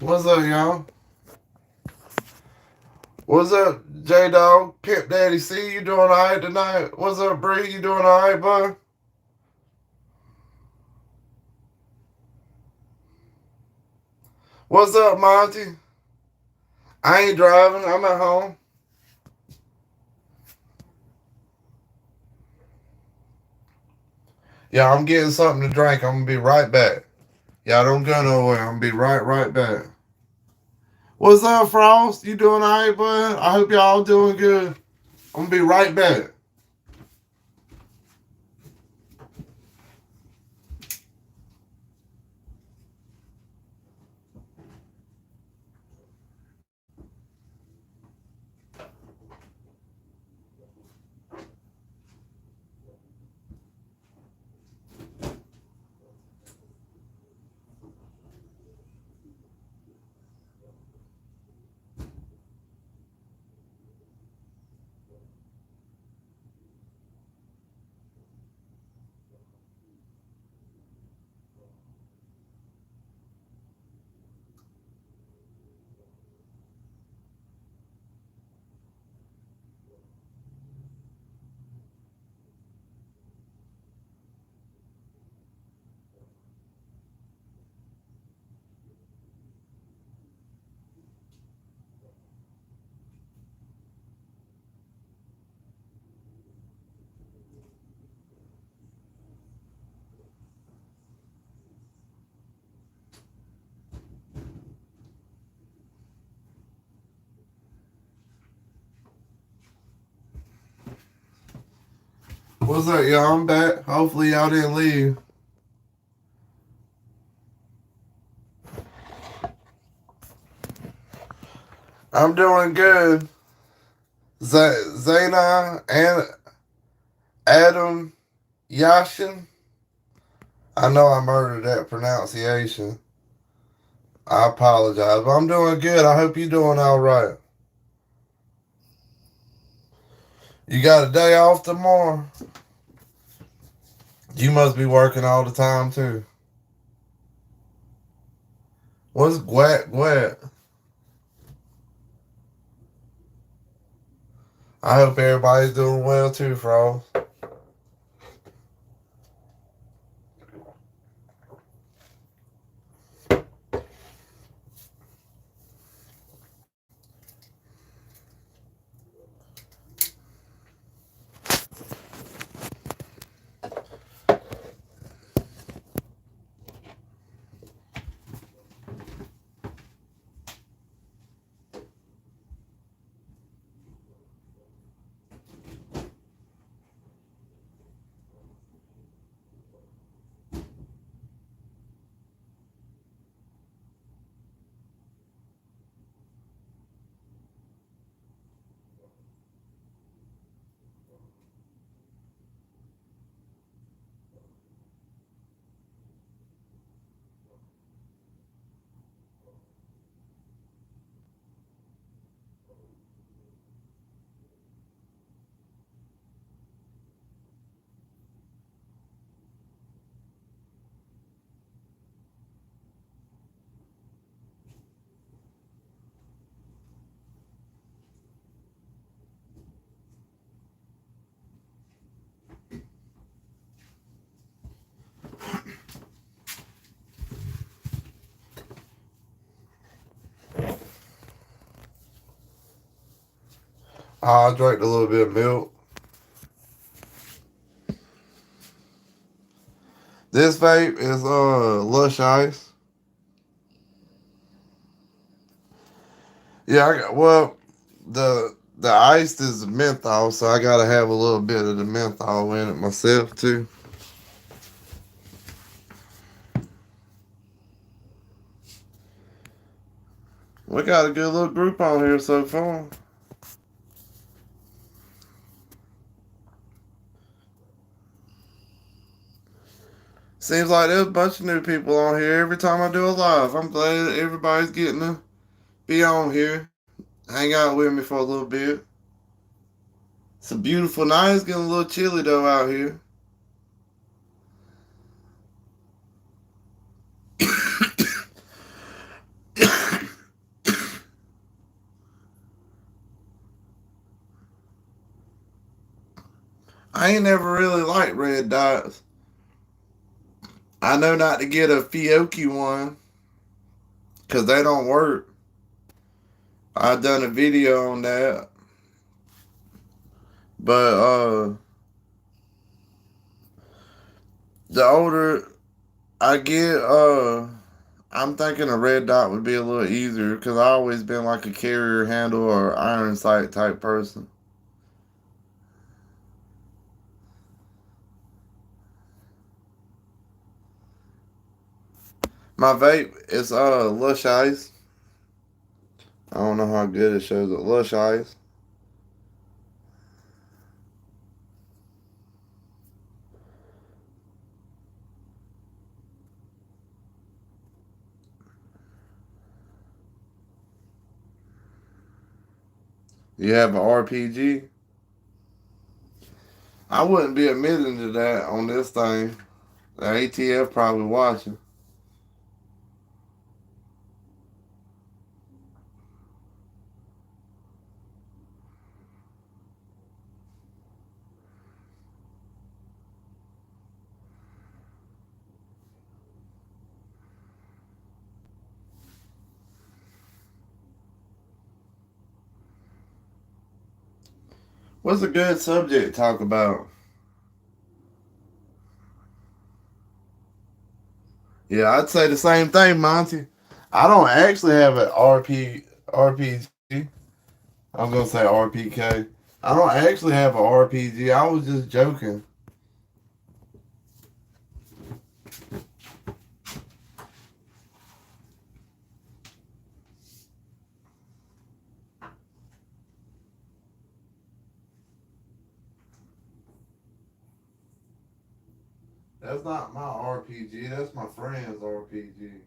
What's up, y'all? What's up, J Dog? Pimp Daddy C, you doing alright tonight? What's up, Bree? You doing alright, bud? What's up, Monty? I ain't driving. I'm at home. Yeah, I'm getting something to drink. I'm gonna be right back. Y'all don't go nowhere. I'm gonna be right back. What's up, Frost? You doing alright, bud? I hope y'all doing good. I'm gonna be right back. What's up, y'all? I'm back. Hopefully, y'all didn't leave. I'm doing good. Zayna and Adam Yashin. I know I murdered that pronunciation. I apologize, but I'm doing good. I hope you're doing all right. You got a day off tomorrow? You must be working all the time too. What's gwat gwat? I hope everybody's doing well too, Frost. I drank a little bit of milk. This vape is Lush Ice. Yeah, the iced is menthol, so I gotta have a little bit of the menthol in it myself too. We got a good little group on here so far. Seems like there's a bunch of new people on here every time I do a live. I'm glad everybody's getting to be on here, hang out with me for a little bit. It's a beautiful night. It's getting a little chilly though out here. I ain't never really liked red dots. I know not to get a Fiocchi one because they don't work. I done a video on that, but the older I get, I'm thinking a red dot would be a little easier because I always been like a carrier handle or iron sight type person. My vape is Lush Ice. I don't know how good it shows it. Lush Ice. You have an RPG. I wouldn't be admitting to that on this thing. The ATF probably watching. What's a good subject to talk about? Yeah, I'd say the same thing, Monty. I don't actually have an RPG. I'm gonna say RPK. I don't actually have an RPG. I was just joking. That's not my RPG. That's my friend's RPG.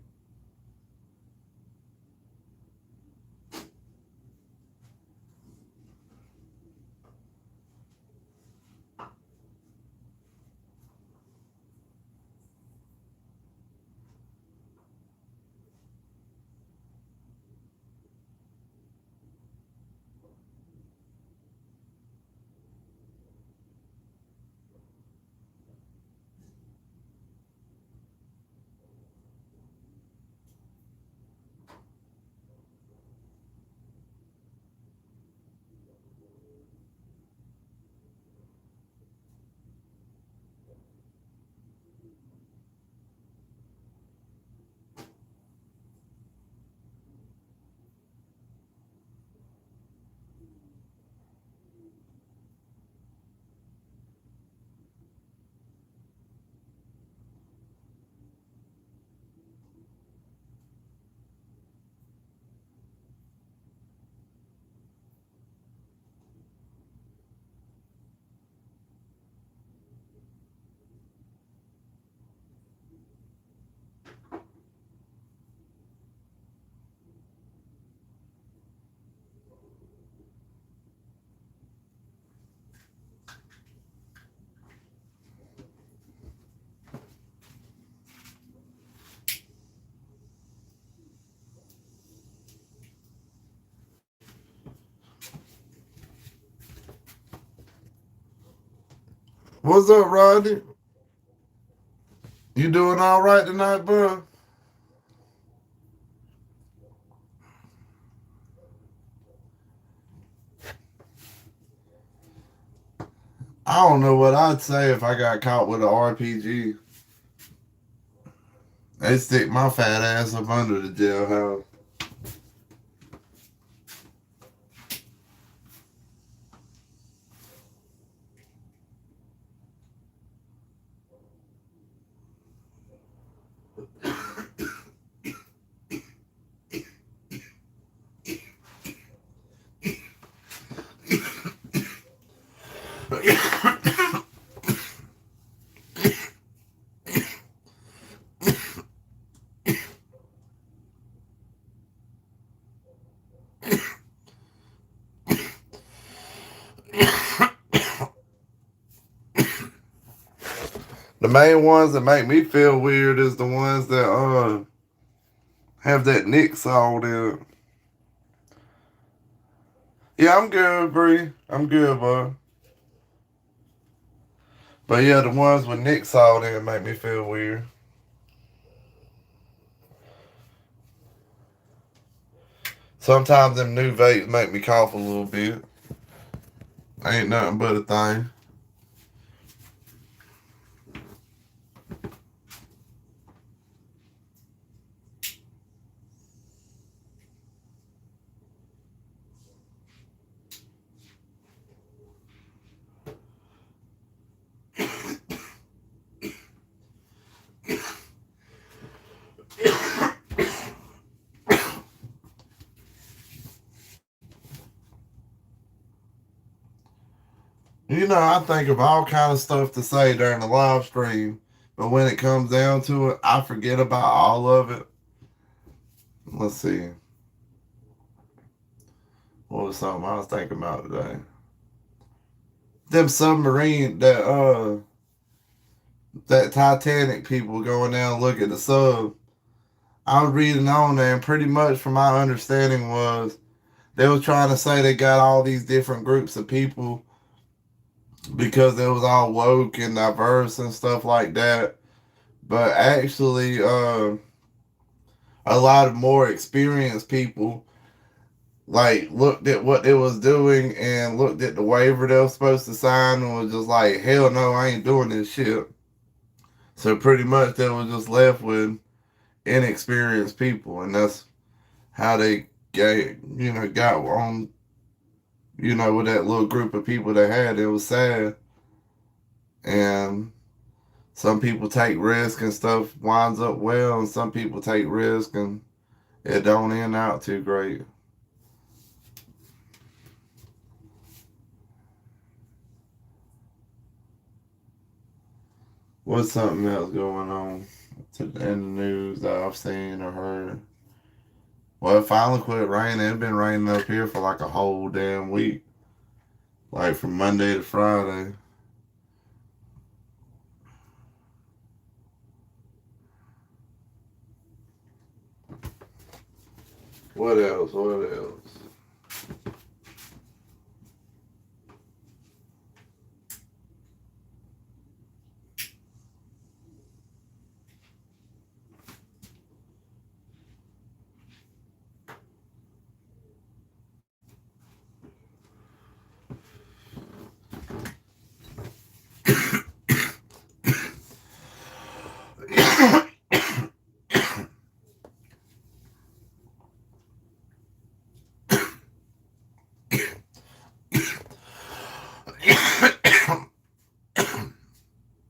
What's up, Rodney? You doing all right tonight, bro? I don't know what I'd say if I got caught with an RPG. They stick my fat ass up under the jailhouse. The main ones that make me feel weird is the ones that have that Nick salt in it. Yeah, I'm good, Bree. I'm good, bud. But yeah, the ones with Nick salt in make me feel weird. Sometimes them new vapes make me cough a little bit. Ain't nothing but a thing. You know, I think of all kind of stuff to say during the live stream, but when it comes down to it, I forget about all of it. Let's see. What was something I was thinking about today? Them submarine that Titanic people going down look at the sub. I was reading on there, and pretty much from my understanding was they was trying to say they got all these different groups of people because it was all woke and diverse and stuff like that. But actually, a lot of more experienced people like looked at what they was doing and looked at the waiver they was supposed to sign and was just like, hell no, I ain't doing this shit. So pretty much they was just left with inexperienced people, and that's how they got on, with that little group of people they had. It was sad. And some people take risk and stuff winds up well, and some people take risk and it don't end out too great. What's something else going on in the news that I've seen or heard? Well, it finally quit raining. It's been raining up here for like a whole damn week, like from Monday to Friday. What else? What else?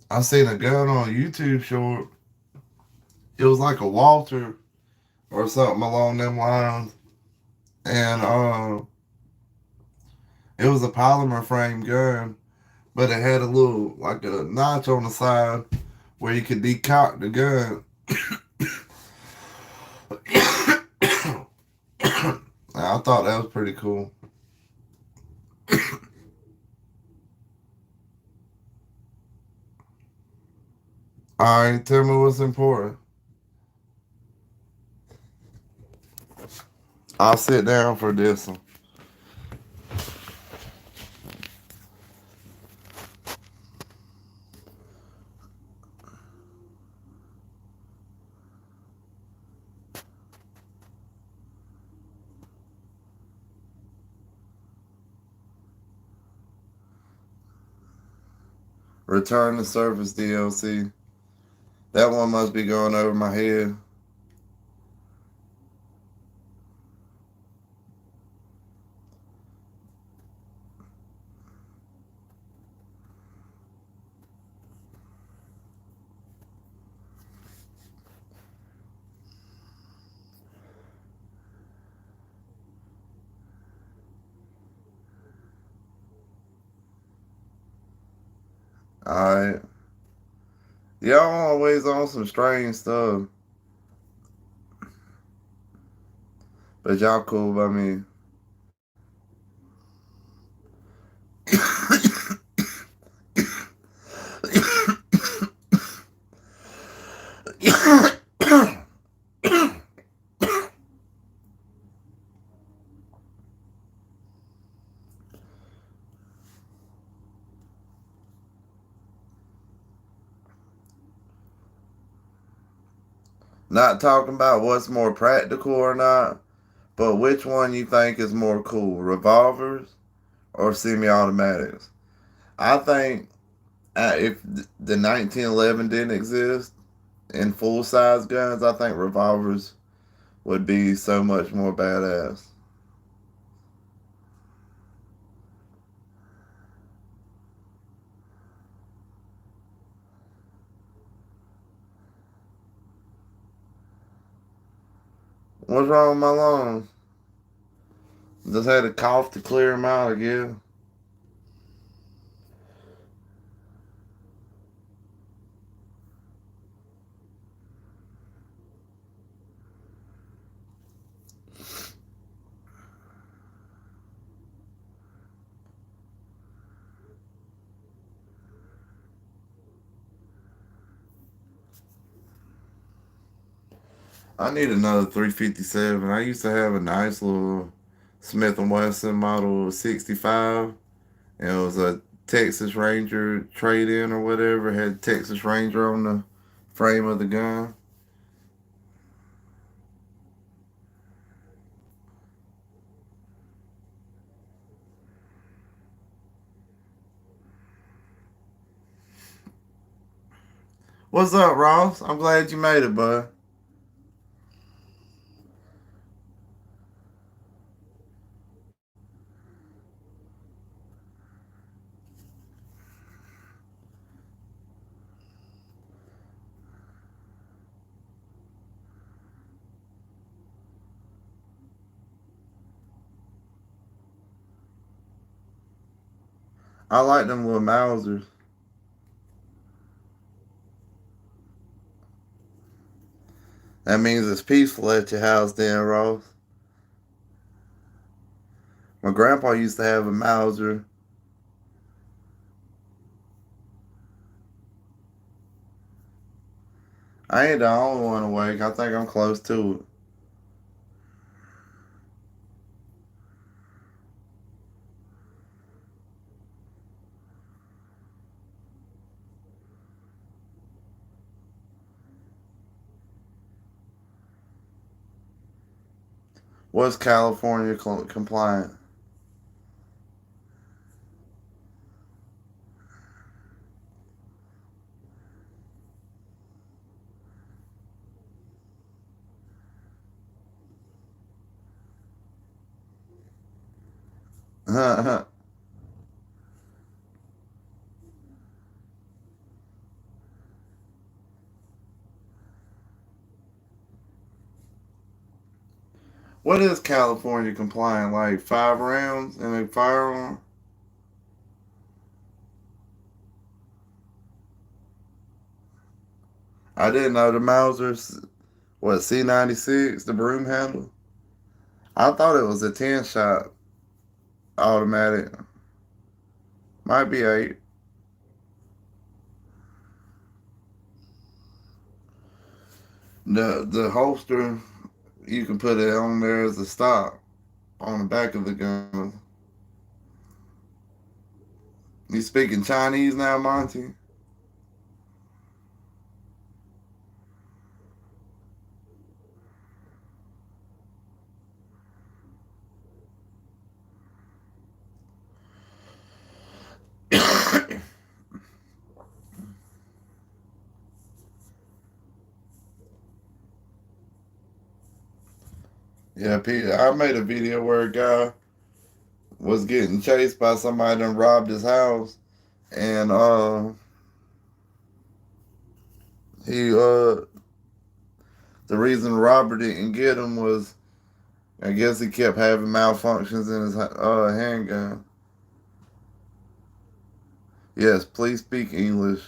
I seen a gun on a YouTube short. It was like a Walter or something along them lines, and it was a polymer frame gun, but it had a little like a notch on the side where you could decock the gun. I thought that was pretty cool. All right, tell me what's important. I'll sit down for this one. Return to Surface DLC. That one must be going over my head. Alright. Y'all always on some strange stuff. But y'all cool by me. Not talking about what's more practical or not, but which one you think is more cool, revolvers or semi-automatics? I think if the 1911 didn't exist in full-size guns, I think revolvers would be so much more badass. What's wrong with my lungs? Just had to cough to clear them out again. I need another 357. I used to have a nice little Smith& Wesson Model 65. And it was a Texas Ranger trade-in or whatever. It had Texas Ranger on the frame of the gun. What's up, Ross? I'm glad you made it, bud. I like them little Mausers. That means it's peaceful at your house then, Ross. My grandpa used to have a Mauser. I ain't the only one awake. I think I'm close to it. What's California compliant? What is California compliant? Like 5 rounds in a firearm? I didn't know the Mausers. What, C96, the broom handle? I thought it was a 10 shot automatic. Might be 8. The holster, you can put it on there as a stock on the back of the gun. You speaking Chinese now, Monty? Yeah, Peter, I made a video where a guy was getting chased by somebody that robbed his house, and he the reason Robert didn't get him was I guess he kept having malfunctions in his handgun. Yes, please speak English.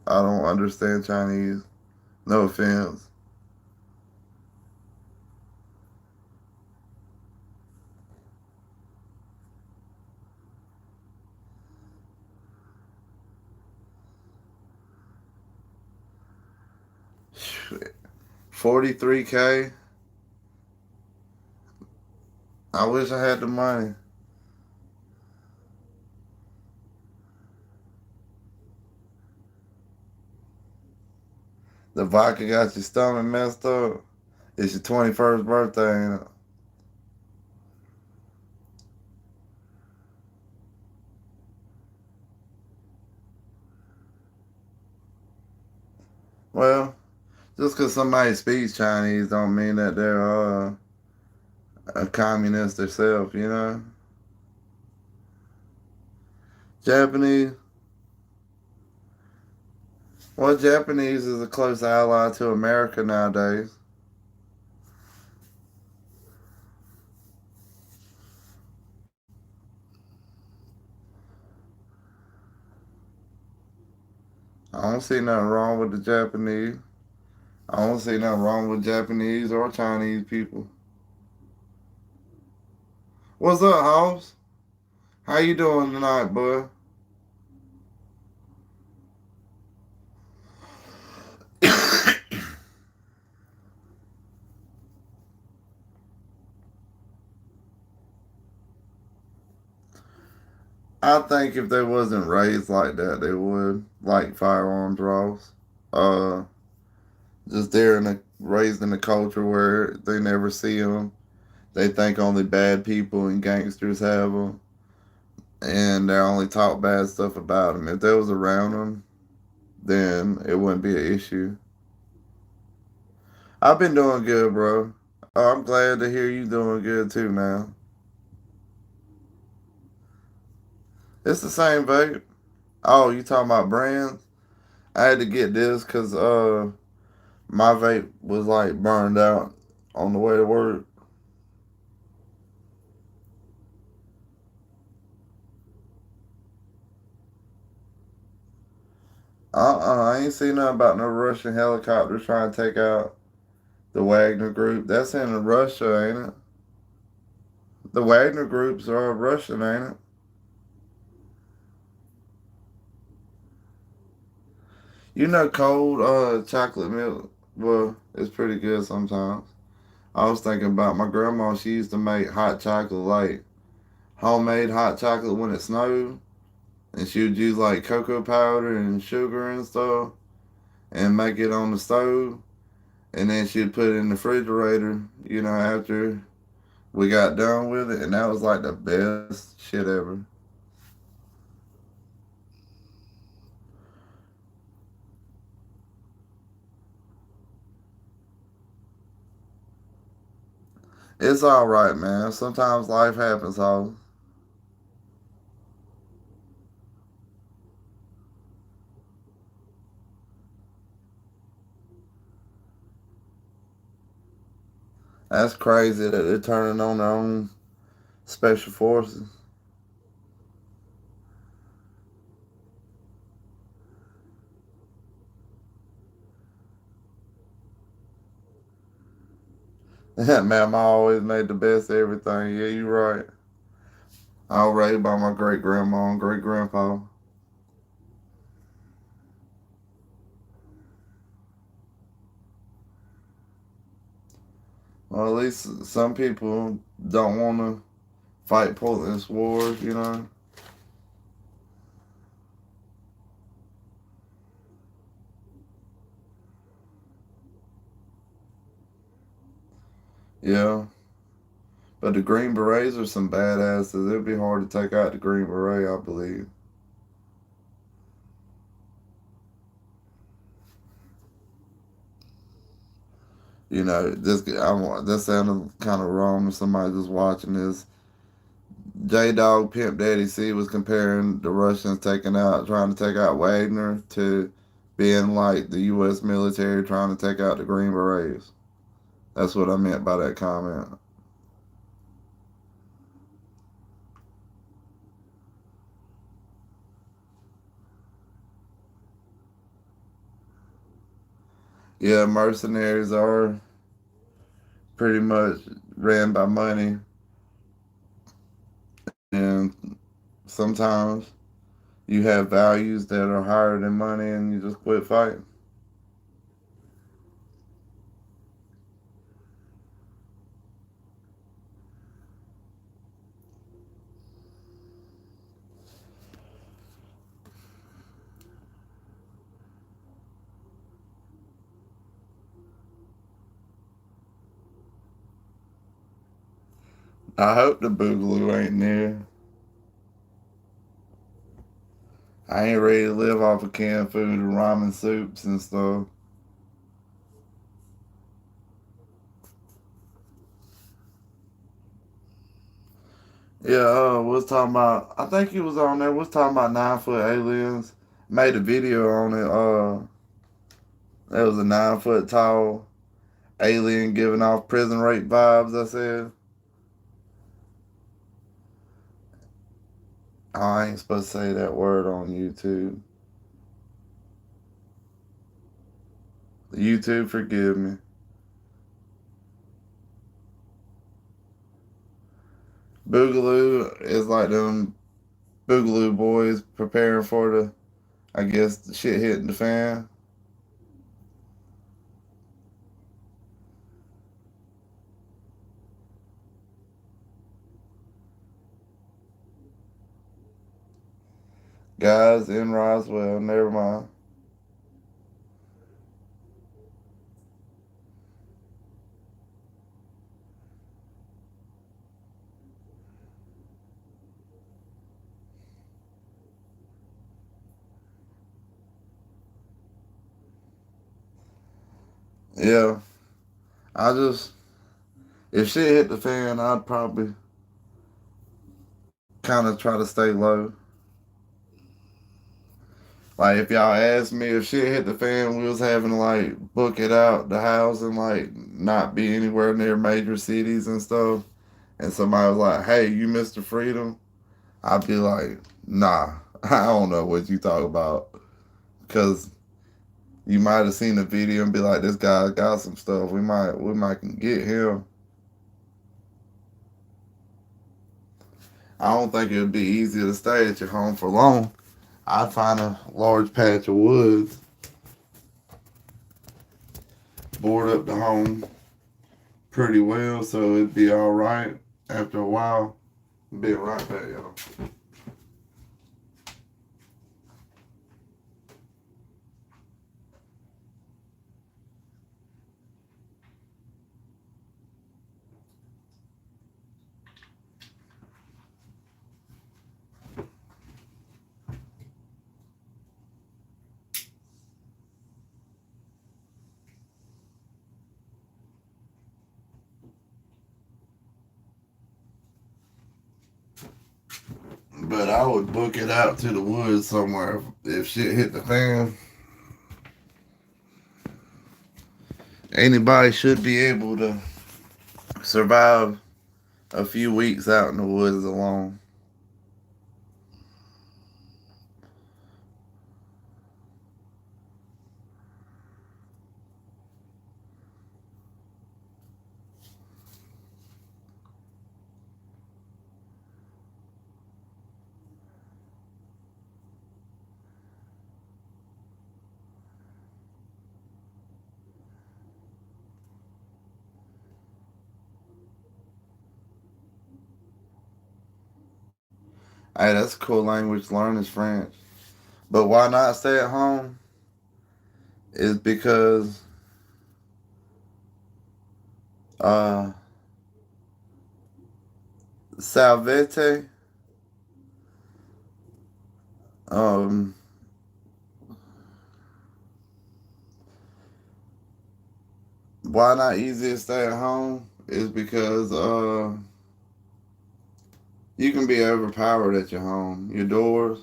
I don't understand Chinese. No offense. 43K. I wish I had the money. The vodka got your stomach messed up. It's your 21st birthday, ain't it? Well, just because somebody speaks Chinese don't mean that they're a communist themselves, you know? Japanese, well, Japanese is a close ally to America nowadays. I don't see nothing wrong with the Japanese. I don't see nothing wrong with Japanese or Chinese people. What's up, Hoss? How you doing tonight, bud? I think if they wasn't raised like that, they would like firearm draws. Uh, just raised in a culture where they never see them. They think only bad people and gangsters have them, and they only talk bad stuff about them. If they was around them, then it wouldn't be an issue. I've been doing good, bro. Oh, I'm glad to hear you doing good too now. It's the same vape. Oh, you talking about brands? I had to get this because my vape was like burned out on the way to work. I ain't seen nothing about no Russian helicopter trying to take out the Wagner group. That's in Russia, ain't it? The Wagner groups are Russian, ain't it? You know, cold chocolate milk. Well, it's pretty good sometimes. I was thinking about my grandma. She used to make hot chocolate, like homemade hot chocolate when it snowed, and she would use like cocoa powder and sugar and stuff, and make it on the stove, and then she'd put it in the refrigerator. You know, after we got done with it, and that was like the best shit ever. It's all right, man. Sometimes life happens, all. That's crazy that they're turning on their own special forces. Man, I always made the best of everything. Yeah, you right. I was raised by my great grandma and great grandpa. Well, at least some people don't want to fight pointless wars, you know? Yeah. But the Green Berets are some badasses. It'd be hard to take out the Green Beret, I believe. You know, this sounded kind of wrong if somebody just watching this. J Dog Pimp Daddy C was comparing the Russians trying to take out Wagner to being like the U.S. military trying to take out the Green Berets. That's what I meant by that comment. Yeah, mercenaries are pretty much ran by money, and sometimes you have values that are higher than money, and you just quit fighting. I hope the Boogaloo ain't near. I ain't ready to live off of canned food and ramen soups and stuff. Yeah, we was talking about, I think he was on there, we was talking about 9-foot aliens. Made a video on it. There was a 9-foot tall alien giving off prison rape vibes, I said. Oh, I ain't supposed to say that word on YouTube. YouTube, forgive me. Boogaloo is like them Boogaloo boys preparing for the, I guess, the shit hitting the fan. Guys in Roswell, never mind. Yeah, I just, if shit hit the fan, I'd probably kind of try to stay low. Like if y'all asked me if shit hit the fan, we was having to like book it out the house and like not be anywhere near major cities and stuff. And somebody was like, "Hey, you Mr. Freedom?" I'd be like, "Nah, I don't know what you talk about." Because you might have seen the video and be like, "This guy got some stuff. We might can get him." I don't think it would be easy to stay at your home for long. I'd find a large patch of woods, board up the home pretty well, so it'd be all right after a while. Be right back, y'all. But I would book it out to the woods somewhere if shit hit the fan. Anybody should be able to survive a few weeks out in the woods alone. Hey, that's a cool language to learn is French. But why not stay at home? Is because uh Salvete, um why not easy to stay at home is because you can be overpowered at your home. Your doors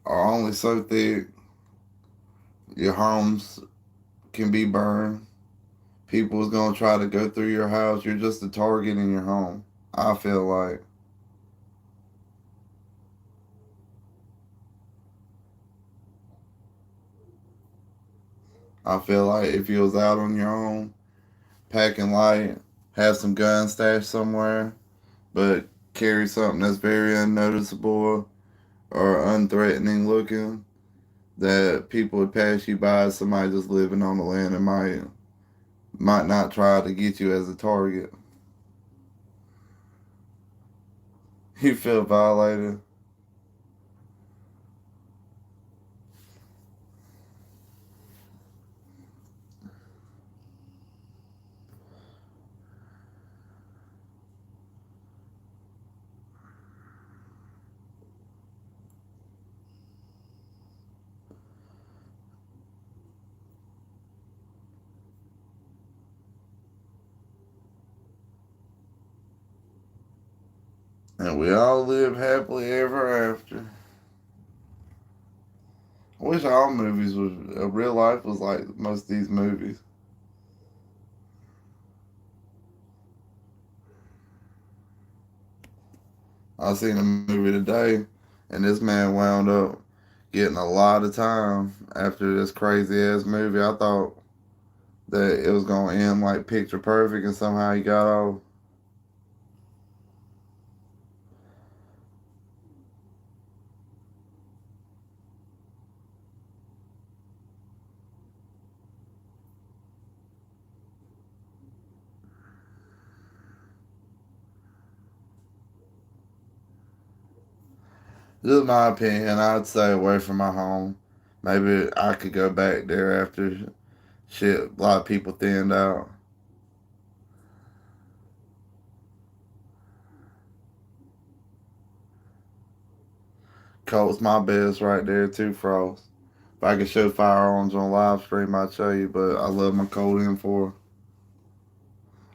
are only so thick. Your homes can be burned. People's gonna try to go through your house. You're just a target in your home. I feel like. I feel like if you was out on your own, packing light, have some gun stashed somewhere, but carry something that's very unnoticeable or unthreatening looking, that people would pass you by as somebody just living on the land and might not try to get you as a target. You feel violated. And we all live happily ever after. I wish all movies was real life was like most of these movies. I seen a movie today, and this man wound up getting a lot of time after this crazy ass movie. I thought that it was gonna end like picture perfect, and somehow he got off. Just my opinion. I'd stay away from my home. Maybe I could go back there after shit. A lot of people thinned out. Colt's my best right there too, Frost. If I could show firearms on live stream, I'd show you. But I love my Colt M4.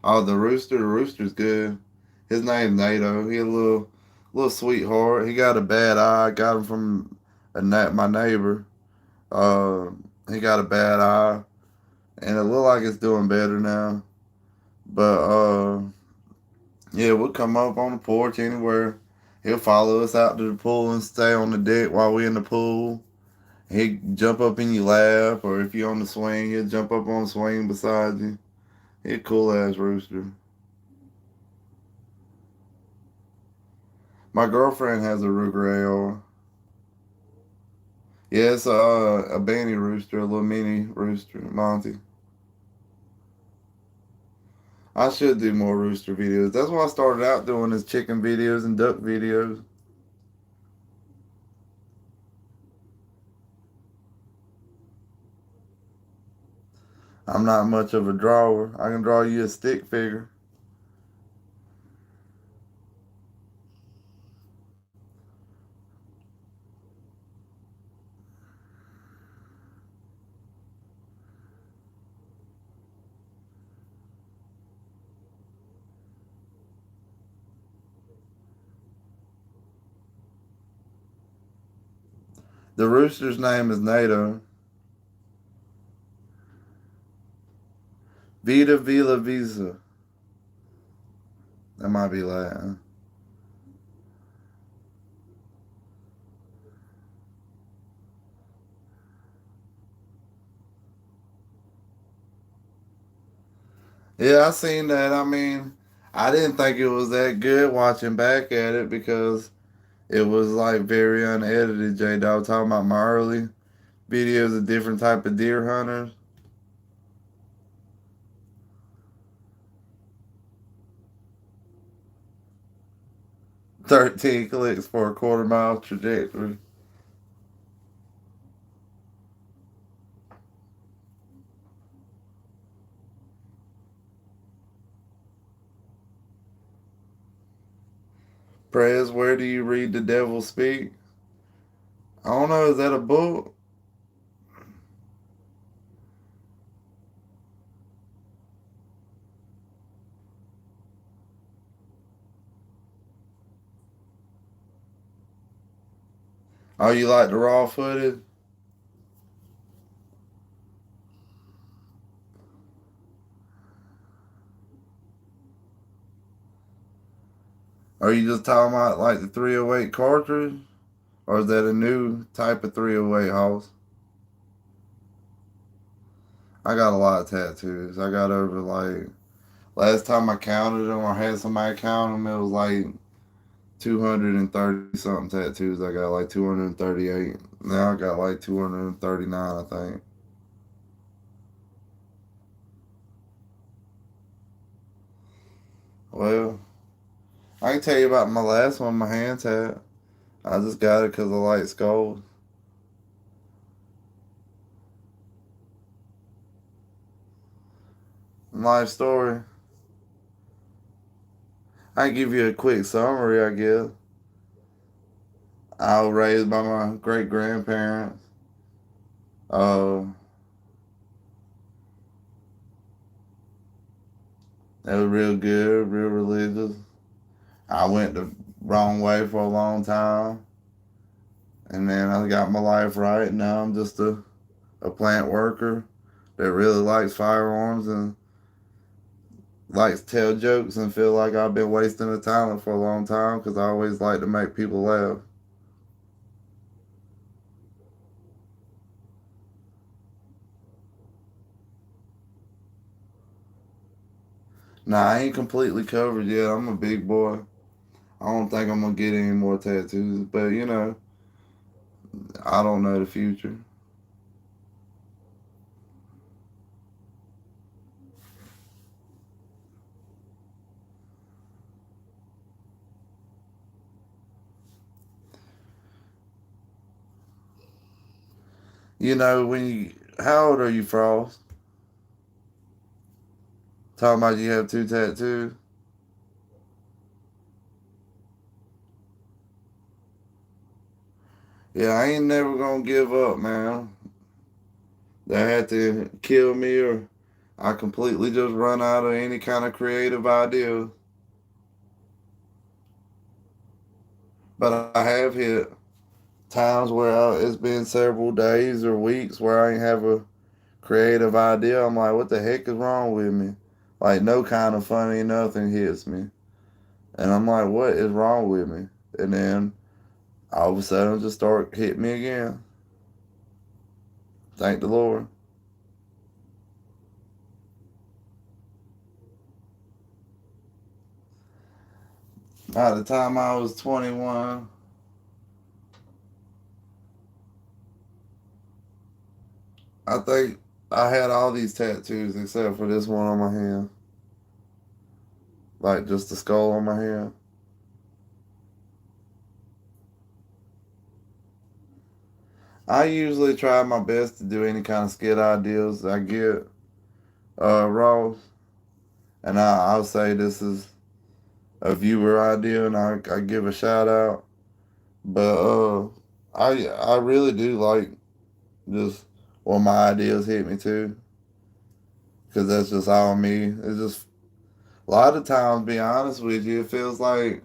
Oh, the rooster. The rooster's good. His name's NATO. He a little sweetheart. He got a bad eye. I got him from my neighbor. Uh, he got a bad eye, and it look like it's doing better now. But yeah, we'll come up on the porch anywhere. He'll follow us out to the pool and stay on the deck while we in the pool. He'll jump up in your lap, or if you're on the swing, he'll jump up on the swing beside you. He a cool ass rooster. My girlfriend has a Ruger AR. Yeah, it's a banty rooster, a little mini rooster, Monty. I should do more rooster videos. That's what I started out doing is chicken videos and duck videos. I'm not much of a drawer. I can draw you a stick figure. The rooster's name is NATO. Vita Vila Visa. That might be Latin. Yeah, I seen that. I mean, I didn't think it was that good watching back at it because it was like very unedited. J Dog talking about my early videos of different type of deer hunters. 13 clicks for a quarter-mile trajectory. Prez, where do you read the devil speak? I don't know. Is that a book? Oh, you like the raw footage? Are you just talking about like the 308 cartridge? Or is that a new type of 308 house? I got a lot of tattoos. I got over like, last time I counted them or had somebody count them, it was like 230 something tattoos. I got like 238. Now I got like 239, I think. Well, I can tell you about my last one, my hand tat. I just got it because I like skulls. Life story. I can give you a quick summary, I guess. I was raised by my great grandparents. Uh, they were real good, real religious. I went to wrong way for a long time. And then I got my life right. And now I'm just a plant worker that really likes firearms and likes to tell jokes and feel like I've been wasting a talent for a long time because I always like to make people laugh. Nah, I ain't completely covered yet. I'm a big boy. I don't think I'm gonna get any more tattoos, but I don't know the future. How old are you, Frost? Talking about you have two tattoos? Yeah, I ain't never gonna give up, man. They had to kill me or I completely just run out of any kind of creative idea. But I have hit times where it's been several days or weeks where I ain't have a creative idea. I'm like, what the heck is wrong with me? Like, no kind of funny, nothing hits me. And I'm like, what is wrong with me? And then all of a sudden, it just start hitting me again. Thank the Lord. By the time I was 21, I think I had all these tattoos except for this one on my hand. Like, just the skull on my hand. I usually try my best to do any kind of skit ideas I get raw. And I'll say this is a viewer idea and I give a shout out. But I really do like just when my ideas hit me too, because that's just all me. It's just a lot of times, be honest with you, it feels like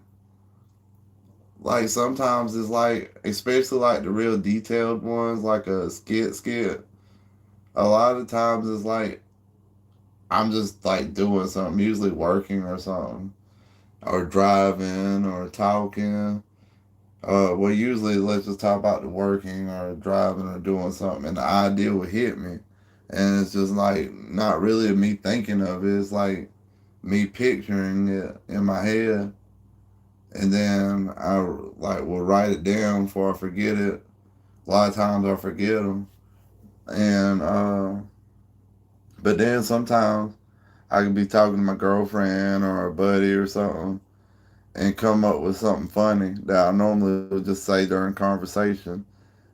sometimes it's like, especially like the real detailed ones, like a skit. A lot of times it's like I'm just like doing something, usually working or something, or driving or talking. Well, usually let's just talk about the working or driving or doing something, and the idea will hit me, and it's just like not really me thinking of it. It's like me picturing it in my head, and then I like will write it down before I forget it. A lot of times I forget them, and but then sometimes I could be talking to my girlfriend or a buddy or something, and come up with something funny that I normally would just say during conversation,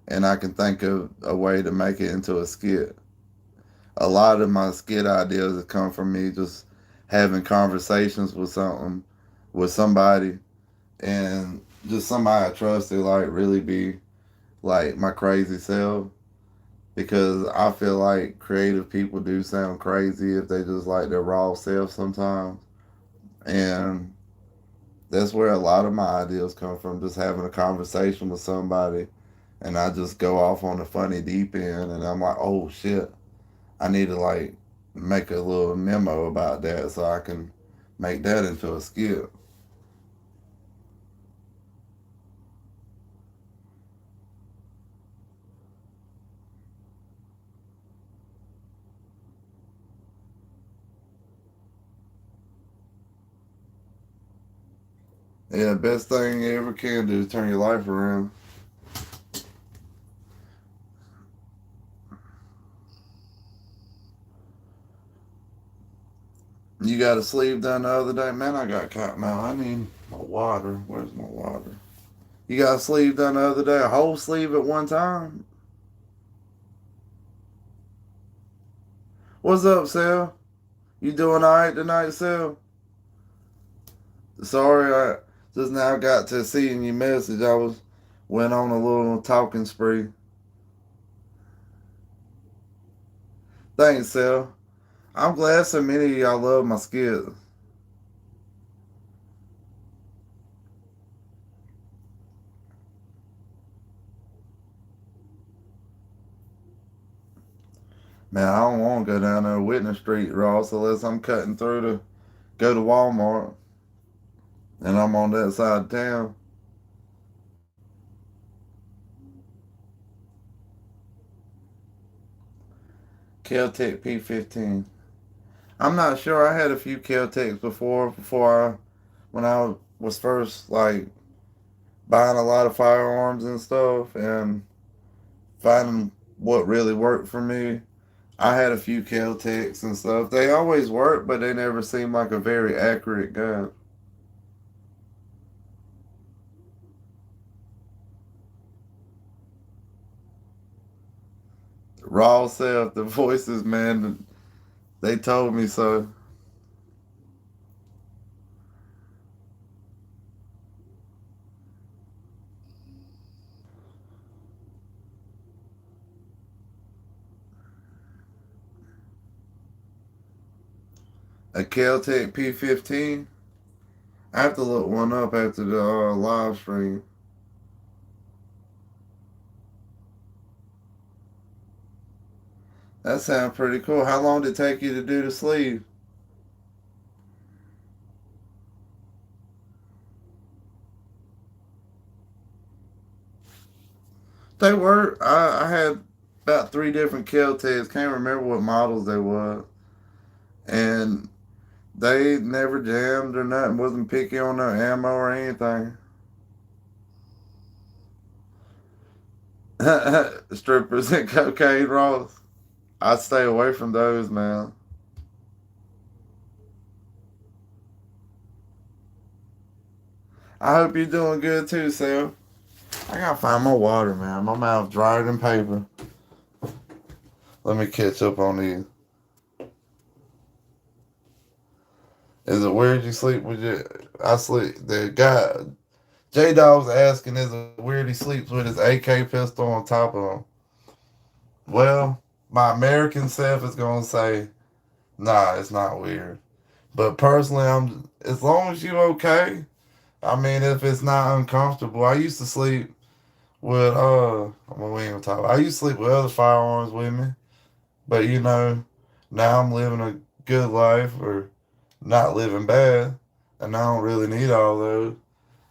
and I can think of a way to make it into a skit. A lot of my skit ideas have come from me just having conversations with somebody, and just somebody I trusted, like really be like my crazy self. Because I feel like creative people do sound crazy if they just like their raw self sometimes, and that's where a lot of my ideas come from. Just having a conversation with somebody, and I just go off on the funny deep end, and I'm like, oh shit, I need to like make a little memo about that so I can make that into a skit. Yeah, best thing you ever can do is turn your life around. You got a sleeve done the other day, man. I got cotton mouth. I need my water. Where's my water? You got a sleeve done the other day, a whole sleeve at one time. What's up, Sal? You doing all right tonight, Sal? Sorry, I just now got to seeing your message. Went on a little talking spree. Thanks, Sal. I'm glad so many of y'all love my skits. Man, I don't want to go down there Whitney Street, Ross, unless I'm cutting through to go to Walmart and I'm on that side of town. Kel-Tec P15. I'm not sure. I had a few Kel-Tecs when I was first like buying a lot of firearms and stuff and finding what really worked for me. I had a few Kel-Tecs and stuff. They always work, but they never seemed like a very accurate gun. Raw self, the voices, man, they told me so. A Kel-Tec P15. I have to look one up after the live stream. That sounds pretty cool. How long did it take you to do the sleeve? They were. I had about three different Kel-Tecs. Can't remember what models they were. And they never jammed or nothing. Wasn't picky on their ammo or anything. Strippers and cocaine rolls. I'd stay away from those, man. I hope you're doing good too, Sam. I gotta find my water, man. My mouth drier than paper. Let me catch up on these. Is it weird you sleep with your? I sleep. The guy J Dog was asking, is it weird he sleeps with his AK pistol on top of him? Well, my American self is gonna say, nah, it's not weird. But personally, I'm as long as you okay. I mean, if it's not uncomfortable, I used to sleep with we ain't gonna talk. I used to sleep with other firearms with me, but now I'm living a good life or not living bad, and I don't really need all those.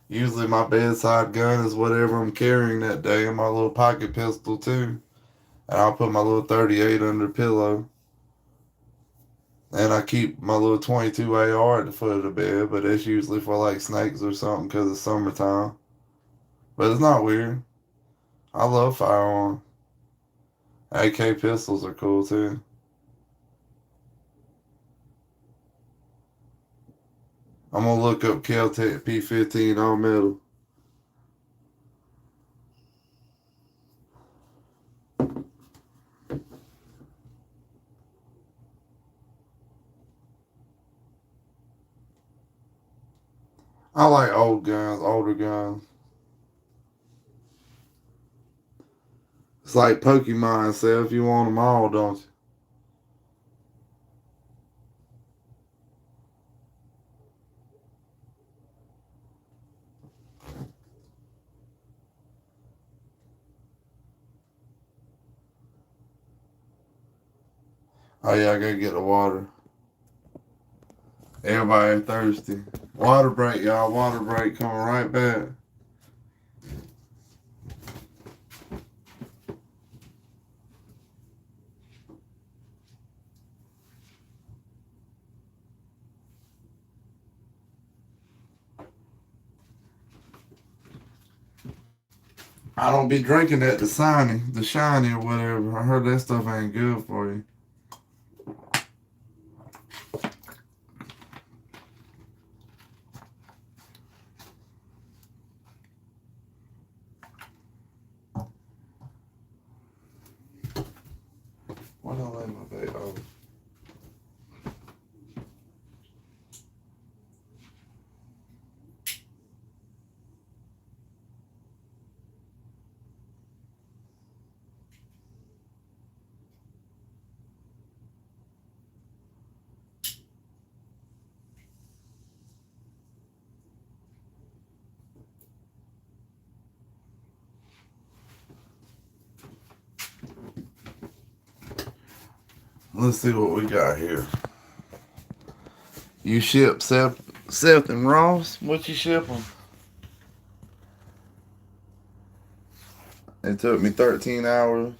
Usually, my bedside gun is whatever I'm carrying that day, and my little pocket pistol too. And I'll put my little 38 under the pillow. And I keep my little 22 AR at the foot of the bed, but it's usually for like snakes or something because it's summertime. But it's not weird. I love firearms. AK pistols are cool too. I'm gonna look up Kel-Tec P15 all metal. I like old guns, older guns. It's like Pokemon, Seth. You want them all, don't you? Oh yeah, I gotta get the water. Everybody thirsty. Water break, y'all. Water break coming right back. I don't be drinking that the shiny or whatever. I heard that stuff ain't good for you. Why don't I let my baby? Oh. Let's see what we got here. You ship Seth and Ross? What you shipping? It took me 13 hours.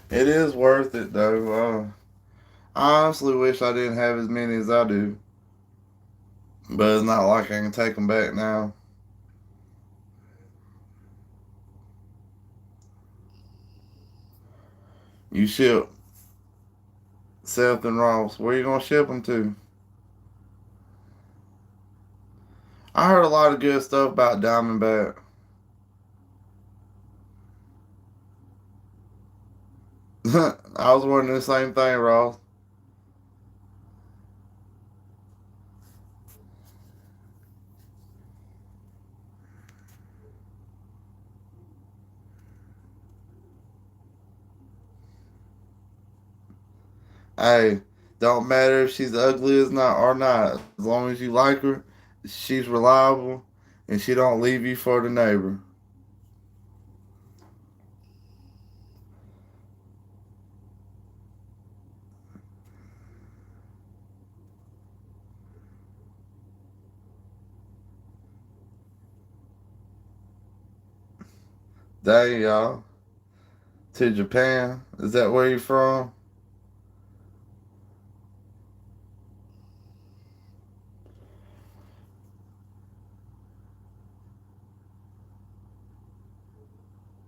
It is worth it though. I honestly wish I didn't have as many as I do. But it's not like I can take them back now. You ship Seth and Ross. Where you gonna ship them to? I heard a lot of good stuff about Diamondback. I was wondering the same thing, Ross. Hey, don't matter if she's ugly as not or not. As long as you like her, she's reliable, and she don't leave you for the neighbor. Dang, y'all. To Japan. Is that where you from?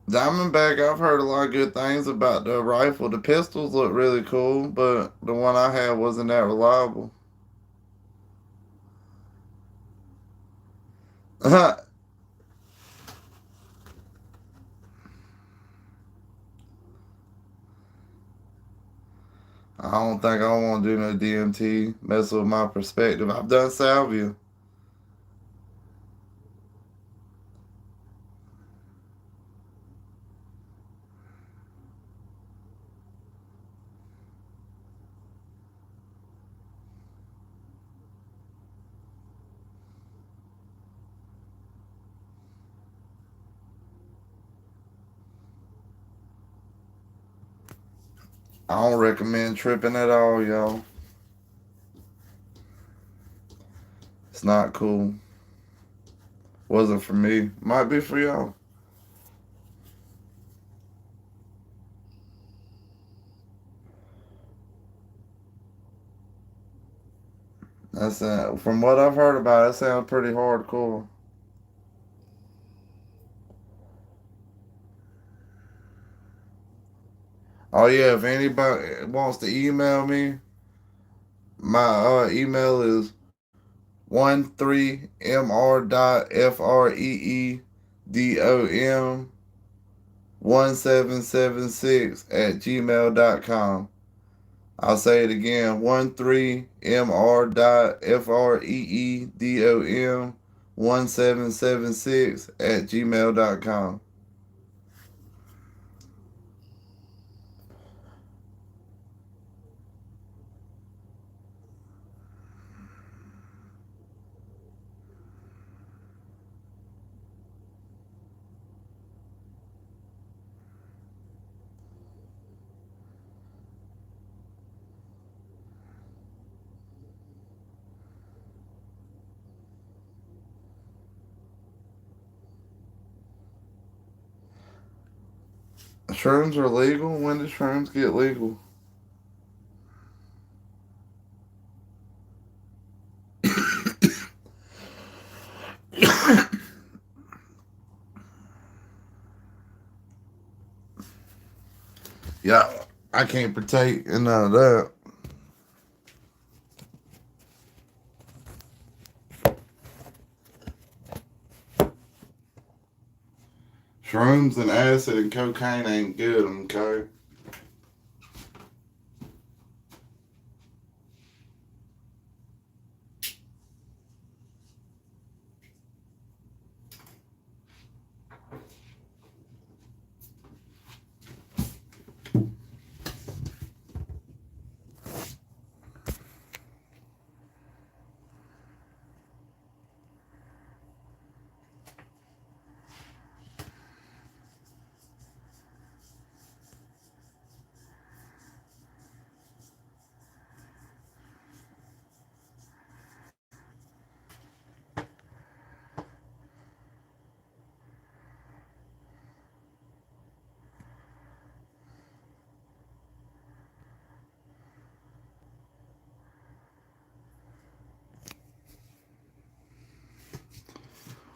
Diamondback, I've heard a lot of good things about the rifle. The pistols look really cool, but the one I had wasn't that reliable. I don't think I want to do no DMT. Mess with my perspective. I've done salvia. I don't recommend tripping at all, y'all. It's not cool. Wasn't for me. Might be for y'all. That's from what I've heard about it, it sounds pretty hardcore. Oh yeah, if anybody wants to email me, my email is 13mr.freedom1776 at gmail.com. I'll say it again, 13mr.freedom1776 at gmail.com. Shrooms are legal? When did shrooms get legal? Yeah, I can't partake in none of that. Shrooms and acid and cocaine ain't good, okay?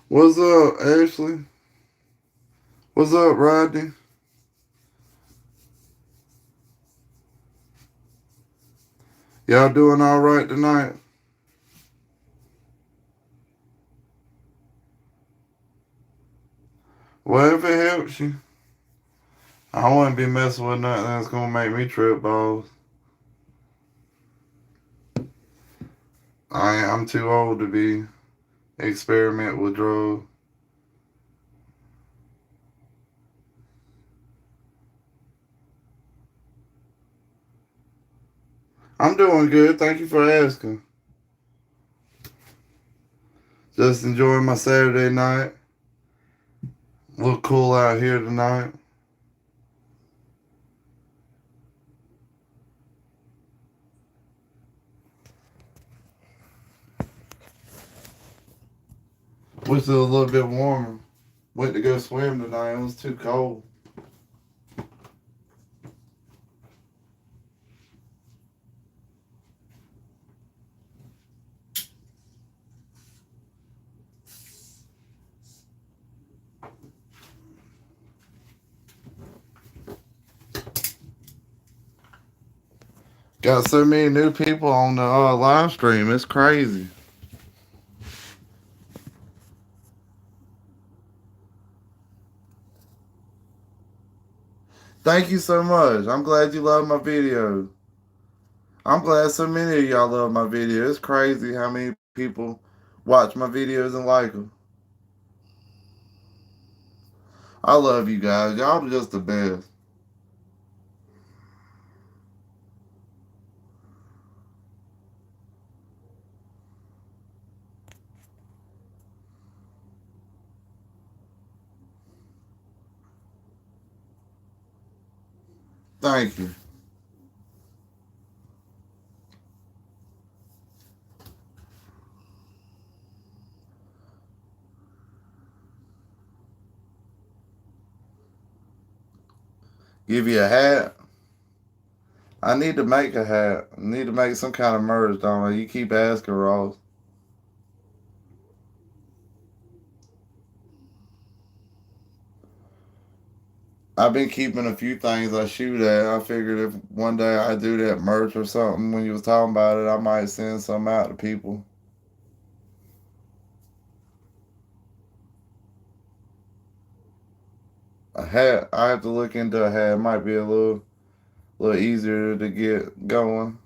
What's up, Ashley? What's up, Rodney? Y'all doing all right tonight? Well, if it helps you, I wouldn't be messing with nothing that's gonna make me trip balls. I'm too old to be experiment with drugs. I'm doing good. Thank you for asking. Just enjoying my Saturday night. Look cool out here tonight. Wish it was a little bit warmer. Went to go swim tonight. It was too cold. Got so many new people on the live stream. It's crazy. Thank you so much. I'm glad you love my videos. I'm glad so many of y'all love my videos. It's crazy how many people watch my videos and like them. I love you guys. Y'all are just the best. Thank you. Give you a hat. I need to make a hat. I need to make some kind of merch, don't I? You keep asking, Ross. I've been keeping a few things I shoot at. I figured if one day I do that merch or something, when you was talking about it, I might send some out to people. A hat. I have to look into a hat. It might be a little easier to get going.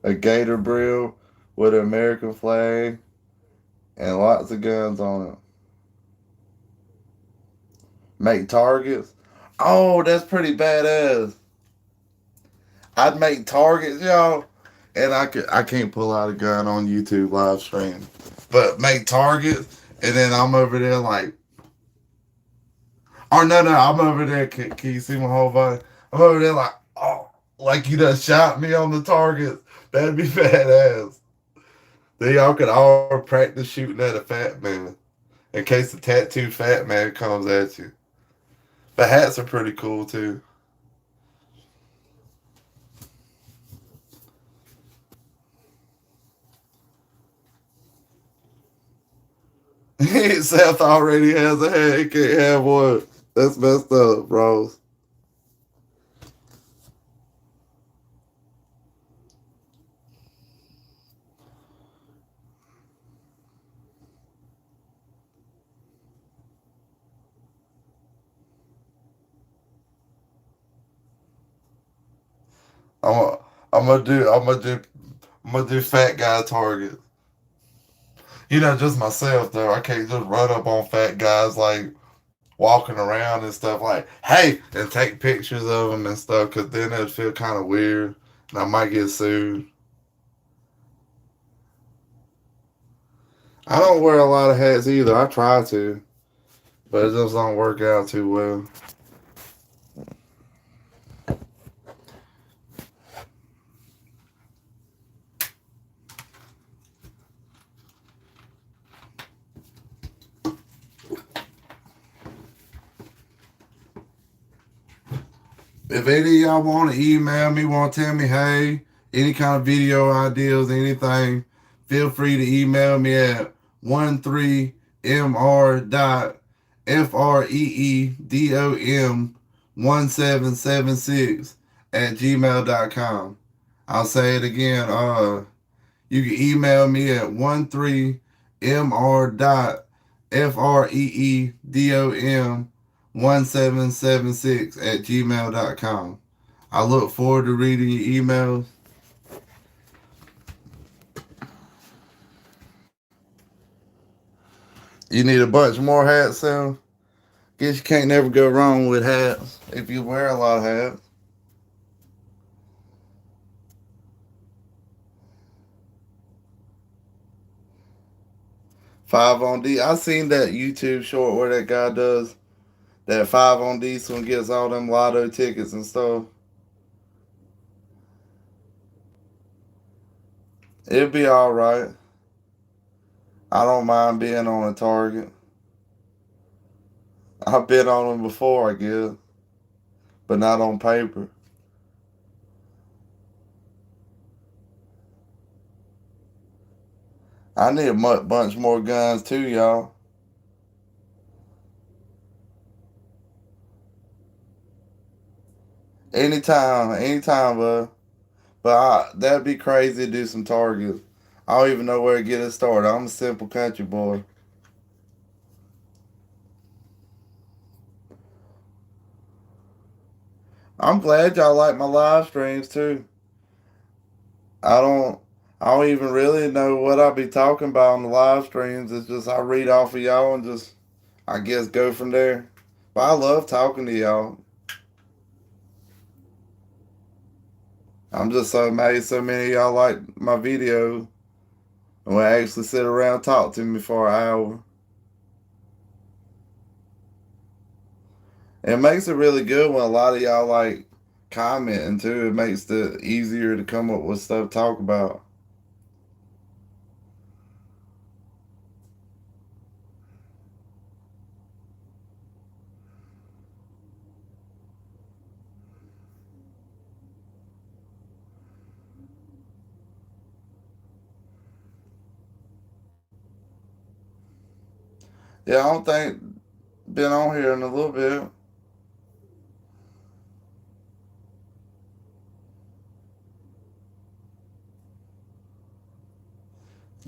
A gator brill with an American flag and lots of guns on it. Make targets. Oh, that's pretty badass. I'd make targets, y'all, and I can't pull out a gun on YouTube live stream, but make targets, and then I'm over there like, oh no, I'm over there. Can you see my whole body? I'm over there like, oh, like you done shot me on the targets. That'd be badass. Then y'all could all practice shooting at a fat man in case the tattooed fat man comes at you. But hats are pretty cool too. Seth already has a hat. He can't have one. That's messed up, bros. I'm a, I'm gonna do fat guy target. Just myself though. I can't just run up on fat guys like walking around and stuff like, hey, and take pictures of them and stuff, because then it'd feel kind of weird, and I might get sued. I don't wear a lot of hats either. I try to, but it just don't work out too well. If any of y'all want to email me, want to tell me, hey, any kind of video ideas, anything, feel free to email me at 13mr.freedom1776 at gmail.com. I'll say it again. You can email me at 13mr.freedom1776 at gmail.com. I look forward to reading your emails. You need a bunch more hats, Sam? Guess you can't never go wrong with hats if you wear a lot of hats. 5 on D. I seen that YouTube short where that guy does that 5 on D so and gets all them lotto tickets and stuff. It'll be alright. I don't mind being on a target. I've been on them before, I guess, but not on paper. I need a bunch more guns too, y'all. Anytime, bud. That'd be crazy to do some targets. I don't even know where to get it started. I'm a simple country boy. I'm glad y'all like my live streams too. I don't I don't even really know what I be talking about on the live streams. It's just I read off of y'all and just I guess go from there. But I love talking to y'all. I'm just so amazed so many of y'all like my videos and will actually sit around and talk to me for an hour. It makes it really good when a lot of y'all like commenting too. It makes it easier to come up with stuff to talk about. Yeah, I don't think been on here in a little bit.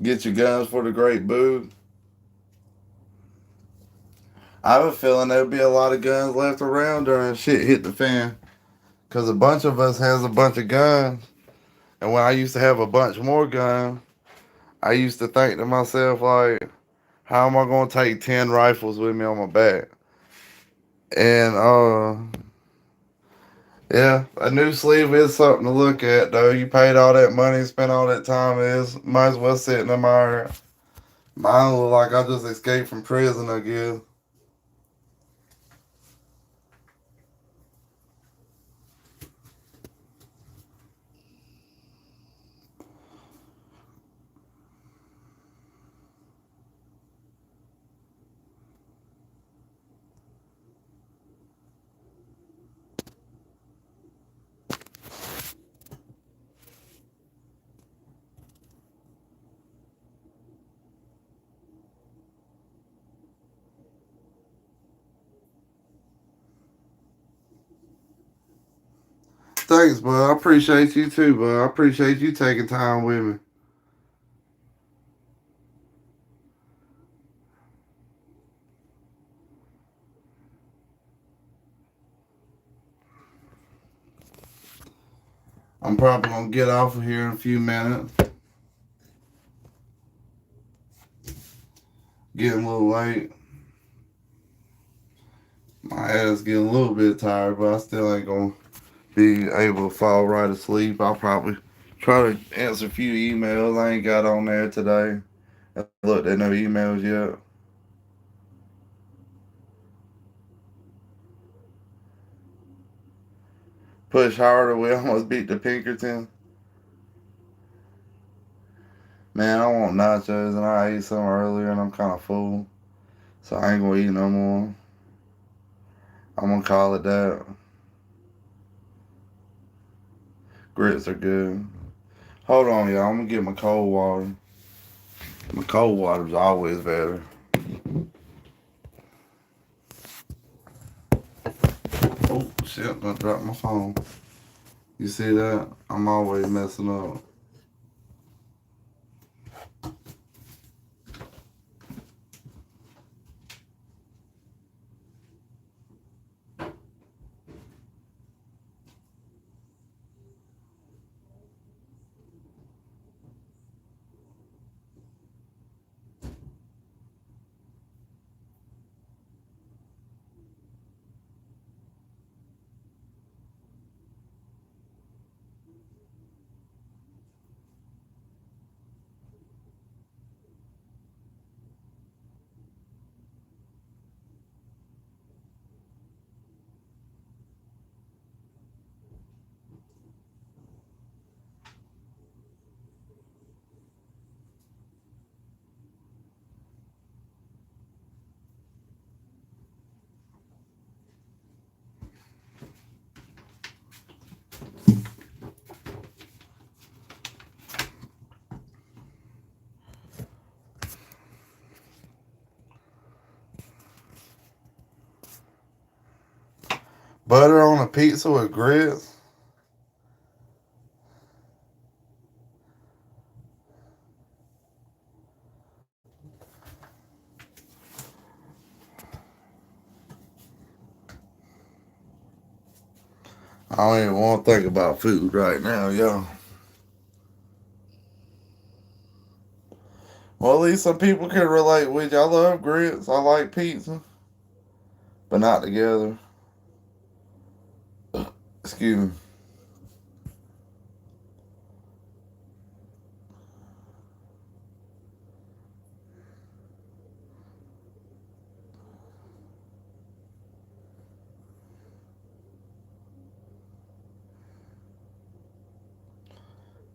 Get your guns for the great boo. I have a feeling there'll be a lot of guns left around during shit hit the fan. Cause a bunch of us has a bunch of guns. And when I used to have a bunch more guns, I used to think to myself like, how am I gonna take 10 rifles with me on my back? And yeah, a new sleeve is something to look at though. You paid all that money, spent all that time, is might as well sit in the mirror. Mine look like I just escaped from prison, I guess. Thanks, bud. I appreciate you too, bud. I appreciate you taking time with me. I'm probably gonna get off of here in a few minutes. Getting a little late. My ass getting a little bit tired, but I still ain't gonna be able to fall right asleep. I'll probably try to answer a few emails I ain't got on there today. I looked at no emails yet. Push harder. We almost beat the Pinkerton. Man, I want nachos and I ate some earlier and I'm kind of full. So I ain't gonna eat no more. I'm gonna call it that. Grits are good. Hold on, y'all. I'm gonna get my cold water. My cold water's always better. Oh shit! I dropped my phone. You see that? I'm always messing up. Butter on a pizza with grits? I don't even want to think about food right now, y'all. Well, at least some people can relate with you. I love grits. I like pizza, but not together. Excuse me.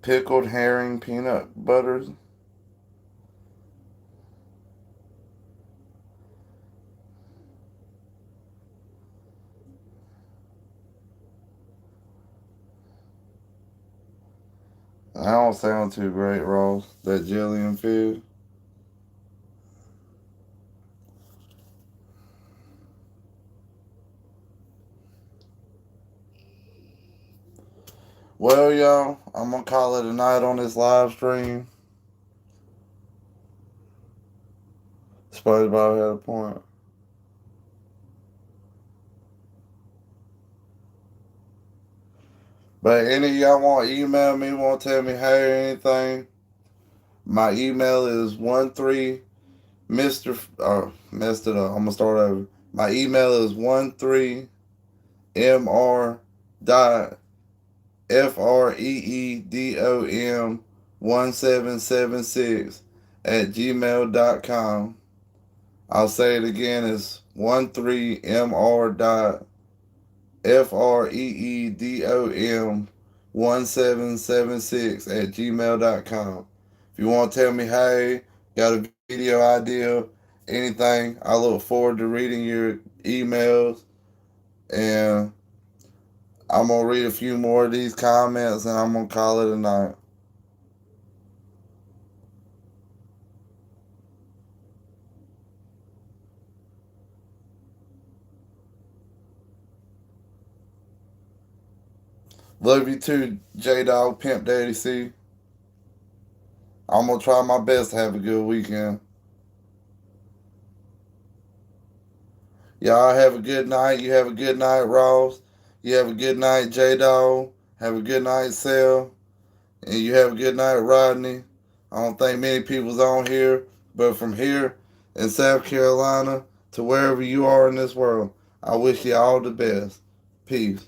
Pickled herring peanut butters. That don't sound too great, Ross. That jelly and fish. Well, y'all, I'm gonna call it a night on this live stream. SpongeBob had a point. But any of y'all want to email me, want to tell me hey or anything, my email is 13 Mr. Messed it up. I'm gonna start over. My email is 13mr dot freedom 1776 at gmail.com. I'll say it again. It's 13mr dot freedom 1776 at gmail.com. If you want to tell me, hey, got a video idea, anything, I look forward to reading your emails. And I'm going to read a few more of these comments and I'm going to call it a night. Love you too, J Dog Pimp Daddy C. I'm going to try my best to have a good weekend. Y'all have a good night. You have a good night, Ross. You have a good night, J Dog. Have a good night, Sel. And you have a good night, Rodney. I don't think many people's on here, but from here in South Carolina to wherever you are in this world, I wish you all the best. Peace.